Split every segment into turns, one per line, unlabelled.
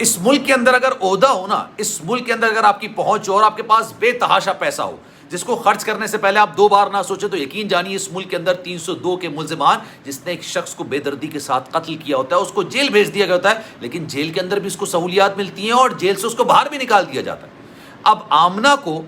اس ملک کے اندر اگر عہدہ ہو نا، اس ملک کے اندر اگر آپ کی پہنچ ہو اور آپ کے پاس بے تحاشا پیسہ ہو جس کو خرچ کرنے سے پہلے آپ دو بار نہ سوچیں، تو یقین جانیے اس ملک کے اندر 302 کے ملزمان جس نے ایک شخص کو بے دردی کے ساتھ قتل کیا ہوتا ہے اس کو جیل بھیج دیا گیا ہوتا ہے، لیکن جیل کے اندر بھی اس کو سہولیات ملتی ہیں اور جیل سے اس کو باہر بھی نکال دیا جاتا ہے۔ اب آمنہ کو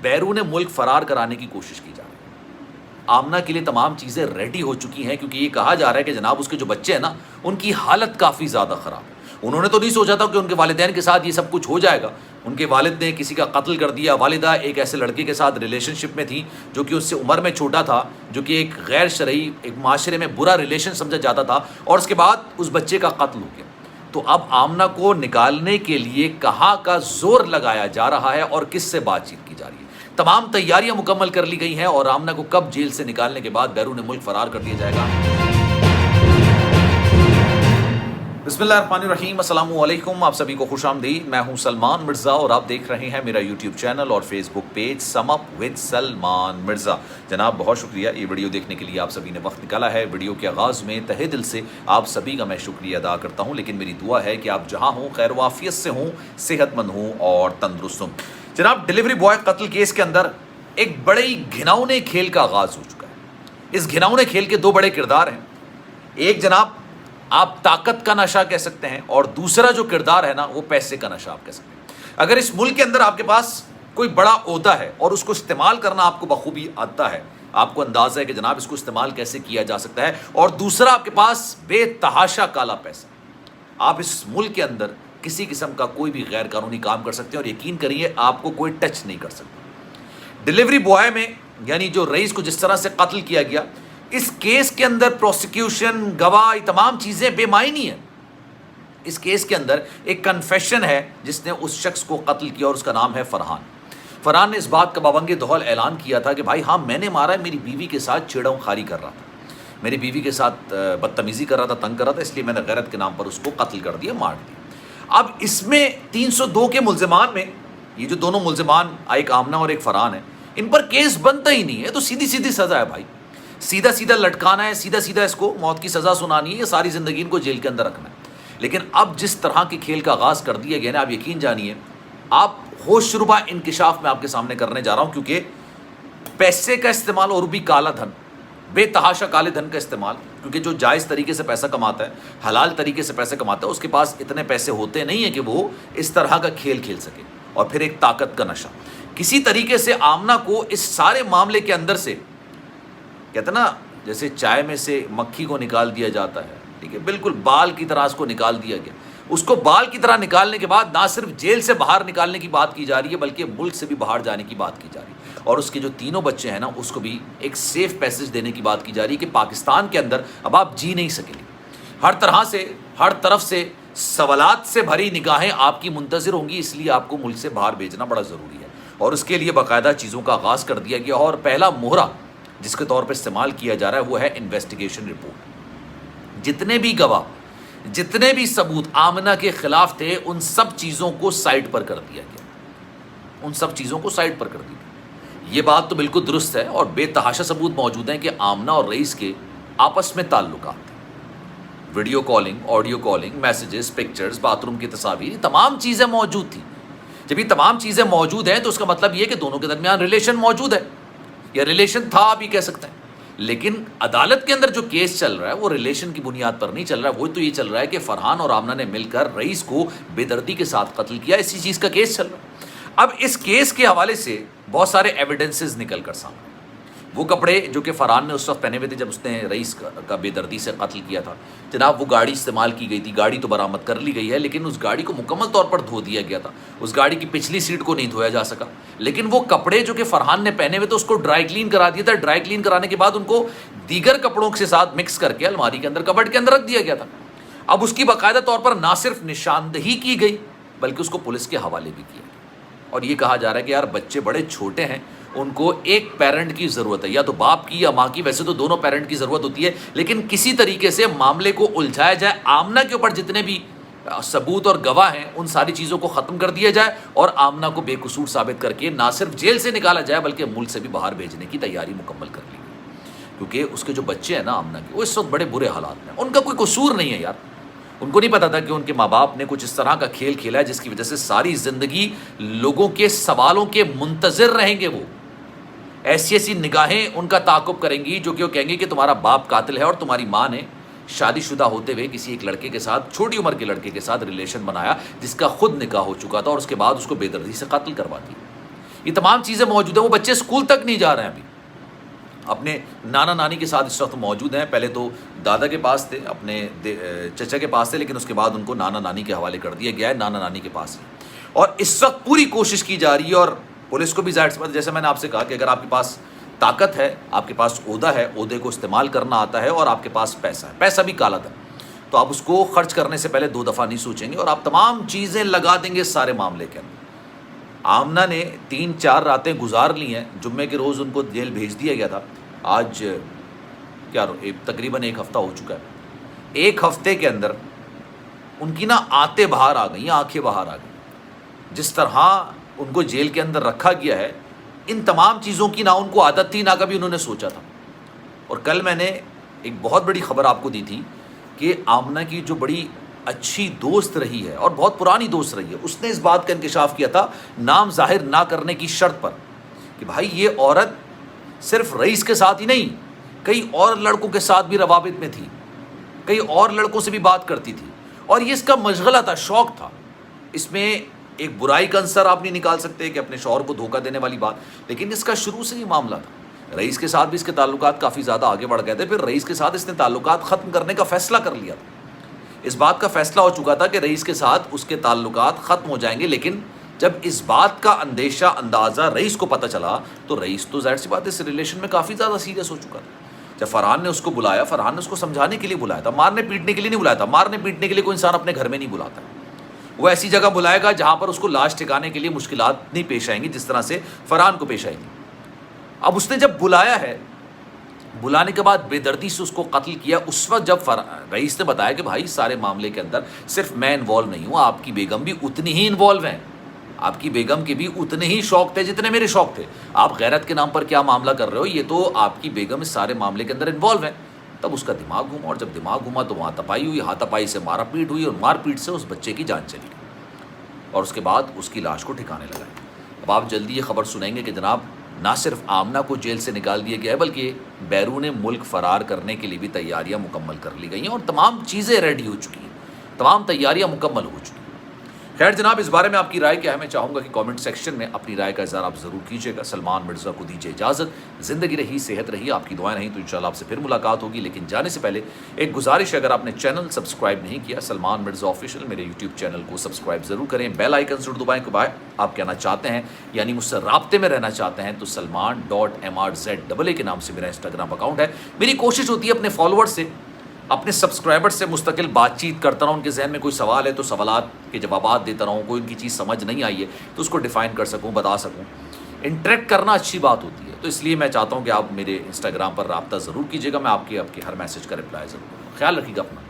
بیرون ملک فرار کرانے کی کوشش کی جا رہی ہے۔ آمنہ کے لیے تمام چیزیں ریڈی ہو چکی ہیں، کیونکہ یہ کہا جا رہا ہے کہ جناب اس کے جو بچے ہیں نا ان کی حالت کافی زیادہ خراب ہے۔ انہوں نے تو نہیں سوچا تھا کہ ان کے والدین کے ساتھ یہ سب کچھ ہو جائے گا۔ ان کے والد نے کسی کا قتل کر دیا، والدہ ایک ایسے لڑکے کے ساتھ ریلیشن شپ میں تھی جو کہ اس سے عمر میں چھوٹا تھا، جو کہ ایک غیر شرعی ایک معاشرے میں برا ریلیشن سمجھا جاتا تھا، اور اس کے بعد اس بچے کا قتل ہو گیا۔ تو اب آمنہ کو نکالنے کے لیے کہاں کا زور لگایا جا رہا ہے اور کس سے بات چیت کی جا رہی ہے؟ تمام تیاریاں مکمل کر لی گئی ہیں، اور آمنہ کو کب جیل سے نکالنے کے بعد بیرون ملک فرار کر دیا جائے گا؟ بسم اللہ الرحمن الرحیم، السلام علیکم، آپ سبھی کو خوش آمدید۔ میں ہوں سلمان مرزا اور آپ دیکھ رہے ہیں میرا یوٹیوب چینل اور Facebook page sum up with Salman Mirza. جناب بہت شکریہ یہ ویڈیو دیکھنے کے لیے آپ سبھی نے وقت نکالا ہے۔ ویڈیو کے آغاز میں تہہ دل سے آپ سبھی کا میں شکریہ ادا کرتا ہوں، لیکن میری دعا ہے کہ آپ جہاں ہوں خیر و عافیت سے ہوں، صحت مند ہوں اور تندرست ہوں۔ جناب ڈیلیوری بوائے قتل کیس کے اندر ایک بڑے گھناؤنے کھیل کا آغاز ہو چکا ہے۔ اس گھناؤنے کھیل کے دو بڑے کردار ہیں، ایک جناب آپ طاقت کا نشہ کہہ سکتے ہیں، اور دوسرا جو کردار ہے نا وہ پیسے کا نشہ آپ کہہ سکتے ہیں۔ اگر اس ملک کے اندر آپ کے پاس کوئی بڑا عہدہ ہے اور اس کو استعمال کرنا آپ کو بخوبی آتا ہے، آپ کو اندازہ ہے کہ جناب اس کو استعمال کیسے کیا جا سکتا ہے، اور دوسرا آپ کے پاس بے تحاشا کالا پیسہ، آپ اس ملک کے اندر کسی قسم کا کوئی بھی غیر قانونی کام کر سکتے ہیں، اور یقین کریے آپ کو کوئی ٹچ نہیں کر سکتا۔ ڈیلیوری بوائے میں یعنی جو رئیس کو جس طرح سے قتل کیا گیا، اس کیس کے اندر پروسیکیوشن، گواہ، تمام چیزیں بے معنی ہیں۔ اس کیس کے اندر ایک کنفیشن ہے جس نے اس شخص کو قتل کیا، اور اس کا نام ہے فرحان۔ فرحان نے اس بات کا بابنگ دہل اعلان کیا تھا کہ بھائی ہاں میں نے مارا ہے، میری بیوی کے ساتھ چھیڑوں خاری کر رہا تھا، میری بیوی کے ساتھ بدتمیزی کر رہا تھا، تنگ کر رہا تھا، اس لیے میں نے غیرت کے نام پر اس کو قتل کر دیا، مار دیا۔ اب اس میں 302 کے ملزمان میں یہ جو دونوں ملزمان ایک آمنہ اور ایک فرحان ہے، ان پر کیس بنتا ہی نہیں ہے، تو سیدھی سیدھی سزا ہے بھائی، سیدھا سیدھا لٹکانا ہے، سیدھا سیدھا اس کو موت کی سزا سنانی ہے، یا ساری زندگی ان کو جیل کے اندر رکھنا ہے۔ لیکن اب جس طرح کے کھیل کا آغاز کر دیا گیا نا، آپ یقین جانیے، آپ ہوش ربا انکشاف میں آپ کے سامنے کرنے جا رہا ہوں، کیونکہ پیسے کا استعمال اور بھی کالا دھن، بے تحاشا کالے دھن کا استعمال، کیونکہ جو جائز طریقے سے پیسہ کماتا ہے، حلال طریقے سے پیسہ کماتا ہے، اس کے پاس اتنے پیسے ہوتے نہیں ہیں کہ وہ اس طرح کا کھیل کھیل سکے، اور پھر ایک طاقت کا نشہ۔ کسی طریقے سے آمنہ کو اس سارے معاملے کے اندر سے، کہتے نا جیسے چائے میں سے مکھی کو نکال دیا جاتا ہے، ٹھیک ہے، بالکل بال کی طرح اس کو نکال دیا گیا۔ اس کو بال کی طرح نکالنے کے بعد نہ صرف جیل سے باہر نکالنے کی بات کی جا رہی ہے، بلکہ ملک سے بھی باہر جانے کی بات کی جا رہی ہے، اور اس کے جو تینوں بچے ہیں نا اس کو بھی ایک سیف پیسج دینے کی بات کی جا رہی ہے کہ پاکستان کے اندر اب آپ جی نہیں سکیں گے۔ ہر طرح سے، ہر طرف سے سوالات سے بھری نگاہیں آپ کی منتظر ہوں گی، اس لیے آپ کو ملک سے باہر بھیجنا بڑا ضروری ہے، اور اس کے لیے باقاعدہ چیزوں کا آغاز کر دیا گیا، اور پہلا مہرہ جس کے طور پہ استعمال کیا جا رہا ہے وہ ہے انویسٹیگیشن رپورٹ۔ جتنے بھی گواہ، جتنے بھی ثبوت آمنہ کے خلاف تھے، ان سب چیزوں کو سائٹ پر کر دیا گیا، ان سب چیزوں کو سائٹ پر کر دیا گیا۔ یہ بات تو بالکل درست ہے، اور بے تحاشا ثبوت موجود ہیں کہ آمنہ اور رئیس کے آپس میں تعلقات تھے، video calling, audio calling, messages, pictures, bathroom کی تصاویر، یہ تمام چیزیں موجود تھیں۔ جب یہ تمام چیزیں موجود ہیں تو اس کا مطلب یہ کہ دونوں کے درمیان ریلیشن موجود ہے، یا ریلیشن تھا آپ ہی کہہ سکتے ہیں۔ لیکن عدالت کے اندر جو کیس چل رہا ہے وہ ریلیشن کی بنیاد پر نہیں چل رہا ہے، وہ تو یہ چل رہا ہے کہ فرحان اور آمنہ نے مل کر رئیس کو بے دردی کے ساتھ قتل کیا، اسی چیز کا کیس چل رہا ہے۔ اب اس کیس کے حوالے سے بہت سارے ایویڈنسز نکل کر سامنے، وہ کپڑے جو کہ فرحان نے اس وقت پہنے ہوئے تھے جب اس نے رئیس کا بے دردی سے قتل کیا تھا، جناب وہ گاڑی استعمال کی گئی تھی، گاڑی تو برآمد کر لی گئی ہے، لیکن اس گاڑی کو مکمل طور پر دھو دیا گیا تھا، اس گاڑی کی پچھلی سیٹ کو نہیں دھویا جا سکا، لیکن وہ کپڑے جو کہ فرحان نے پہنے ہوئے تھے اس کو ڈرائی کلین کرا دیا تھا، ڈرائی کلین کرانے کے بعد ان کو دیگر کپڑوں کے ساتھ مکس کر کے الماری کے اندر، کبڈ کے اندر رکھ دیا گیا تھا۔ اب اس کی باقاعدہ طور پر نہ صرف نشاندہی کی گئی بلکہ اس کو پولیس کے حوالے بھی کیا گیا، اور یہ کہا جا رہا ہے کہ یار بچے بڑے چھوٹے ہیں، ان کو ایک پیرنٹ کی ضرورت ہے، یا تو باپ کی یا ماں کی، ویسے تو دونوں پیرنٹ کی ضرورت ہوتی ہے، لیکن کسی طریقے سے معاملے کو الجھایا جائے، آمنہ کے اوپر جتنے بھی ثبوت اور گواہ ہیں ان ساری چیزوں کو ختم کر دیا جائے، اور آمنہ کو بے قصور ثابت کر کے نہ صرف جیل سے نکالا جائے بلکہ ملک سے بھی باہر بھیجنے کی تیاری مکمل کر لی گئی، کیونکہ اس کے جو بچے ہیں نا آمنہ کے، وہ اس وقت بڑے برے حالات میں، ان کا کوئی قصور نہیں ہے یار، ان کو نہیں پتا تھا کہ ان کے ماں باپ نے کچھ اس طرح کا کھیل کھیلا ہے جس کی وجہ سے ساری زندگی لوگوں کے سوالوں کے منتظر رہیں گے. وہ ایسی ایسی نگاہیں ان کا تعاقب کریں گی جو کہ وہ کہیں گے کہ تمہارا باپ قاتل ہے اور تمہاری ماں نے شادی شدہ ہوتے ہوئے کسی ایک لڑکے کے ساتھ، چھوٹی عمر کے لڑکے کے ساتھ ریلیشن بنایا جس کا خود نکاح ہو چکا تھا، اور اس کے بعد اس کو بے دردی سے قتل کروا دی. یہ تمام چیزیں موجود ہیں. وہ بچے اسکول تک نہیں جا رہے ہیں ابھی، اپنے نانا نانی کے ساتھ اس وقت موجود ہیں. پہلے تو دادا کے پاس تھے، اپنے چچا کے پاس تھے، لیکن اس کے بعد ان کو نانا نانی کے حوالے کر دیا گیا ہے، نانا نانی کے پاس ہے. اور اس وقت پوری کوشش کی جا رہی ہے، اور پولیس کو بھی ظاہر سی بات ہے، جیسے میں نے آپ سے کہا کہ اگر آپ کے پاس طاقت ہے، آپ کے پاس عہدہ ہے، عہدے کو استعمال کرنا آتا ہے، اور آپ کے پاس پیسہ ہے، پیسہ بھی کالا تھا، تو آپ اس کو خرچ کرنے سے پہلے 2 دفعہ نہیں سوچیں گے، اور آپ تمام چیزیں لگا دیں گے سارے معاملے کے اندر. آمنہ نے 3-4 راتیں گزار لی ہیں. جمعے کے روز ان کو جیل بھیج دیا گیا تھا. آج کیا تقریباً 1 ہفتہ ہو چکا ہے. 1 ہفتے کے اندر ان کی نا آنتیں باہر آ گئیں، آنکھیں باہر آ گئیں. جس طرح ان کو جیل کے اندر رکھا گیا ہے، ان تمام چیزوں کی نہ ان کو عادت تھی، نہ کبھی انہوں نے سوچا تھا. اور کل میں نے ایک بہت بڑی خبر آپ کو دی تھی کہ آمنہ کی جو بڑی اچھی دوست رہی ہے اور بہت پرانی دوست رہی ہے، اس نے اس بات کا انکشاف کیا تھا نام ظاہر نہ کرنے کی شرط پر کہ بھائی یہ عورت صرف رئیس کے ساتھ ہی نہیں، کئی اور لڑکوں کے ساتھ بھی روابط میں تھی، کئی اور لڑکوں سے بھی بات کرتی تھی، اور یہ اس کا مشغلہ تھا، شوق تھا. اس میں ایک برائی کا عنصر آپ نہیں نکال سکتے کہ اپنے شوہر کو دھوکہ دینے والی بات، لیکن اس کا شروع سے ہی معاملہ تھا. رئیس کے ساتھ بھی اس کے تعلقات کافی زیادہ آگے بڑھ گئے تھے. پھر رئیس کے ساتھ اس نے تعلقات ختم کرنے کا فیصلہ کر لیا تھا. اس بات کا فیصلہ ہو چکا تھا کہ رئیس کے ساتھ اس کے تعلقات ختم ہو جائیں گے، لیکن جب اس بات کا اندیشہ اندازہ رئیس کو پتہ چلا تو رئیس تو ظاہر سی بات ہے اس ریلیشن میں کافی زیادہ سیریس ہو چکا تھا. جب فرحان نے اس کو بلایا، فرحان نے اس کو سمجھانے کے لیے بلایا تھا، مارنے پیٹنے کے لیے نہیں بلایا تھا. مارنے پیٹنے کے لیے کوئی انسان اپنے گھر میں نہیں بلاتا. وہ ایسی جگہ بلائے گا جہاں پر اس کو لاش ٹھکانے کے لیے مشکلات نہیں پیش آئیں گی جس طرح سے فرحان کو پیش آئی تھی. اب اس نے جب بلایا ہے، بلانے کے بعد بے دردی سے اس کو قتل کیا. اس وقت جب رئیس نے بتایا کہ بھائی سارے معاملے کے اندر صرف میں انوالو نہیں ہوں، آپ کی بیگم بھی اتنی ہی انوالو ہیں، آپ کی بیگم کے بھی اتنے ہی شوق تھے جتنے میرے شوق تھے. آپ غیرت کے نام پر کیا معاملہ کر رہے ہو، یہ تو آپ کی بیگم اس سارے معاملے کے اندر انوالو ہیں. تب اس کا دماغ گھوما، اور جب دماغ گھوما تو وہاں تپائی ہوئی، ہاتھ تپائی سے مارا پیٹ ہوئی، اور مار پیٹ سے اس بچے کی جان چلی گئی، اور اس کے بعد اس کی لاش کو ٹھکانے لگا. اب آپ جلدی یہ خبر سنیں گے کہ جناب نہ صرف آمنہ کو جیل سے نکال دیا گیا ہے، بلکہ بیرون ملک فرار کرنے کے لیے بھی تیاریاں مکمل کر لی گئی ہیں، اور تمام چیزیں ریڈی ہو چکی ہیں، تمام تیاریاں مکمل ہو چکی ہیں. خیر جناب، اس بارے میں آپ کی رائے کیا ہے؟ میں چاہوں گا کہ کامنٹ سیکشن میں اپنی رائے کا اظہار آپ ضرور کیجیے گا. سلمان مرزا کو دیجیے اجازت. زندگی رہی، صحت رہی، آپ کی دعائیں رہیں تو انشاءاللہ آپ سے پھر ملاقات ہوگی. لیکن جانے سے پہلے ایک گزارش ہے، اگر آپ نے چینل سبسکرائب نہیں کیا سلمان مرزا آفیشیل، میرے یوٹیوب چینل کو سبسکرائب ضرور کریں. بیل آئیکن ضرور دبائیں کہ بھائی آپ کہنا چاہتے ہیں، یعنی مجھ سے رابطے میں رہنا چاہتے ہیں تو سلمان.mrza کے نام سے میرا انسٹاگرام اکاؤنٹ ہے. میری کوشش ہوتی ہے اپنے فالوور سے، اپنے سبسکرائبر سے مستقل بات چیت کرتا رہوں. ان کے ذہن میں کوئی سوال ہے تو سوالات کے جوابات دیتا رہوں. کوئی ان کی چیز سمجھ نہیں آئی ہے تو اس کو ڈیفائن کر سکوں، بتا سکوں. انٹریکٹ کرنا اچھی بات ہوتی ہے، تو اس لیے میں چاہتا ہوں کہ آپ میرے انسٹاگرام پر رابطہ ضرور کیجیے گا. میں آپ کے ہر میسج کا رپلائی ضرور کروں گا. خیال رکھیے گا اپنا.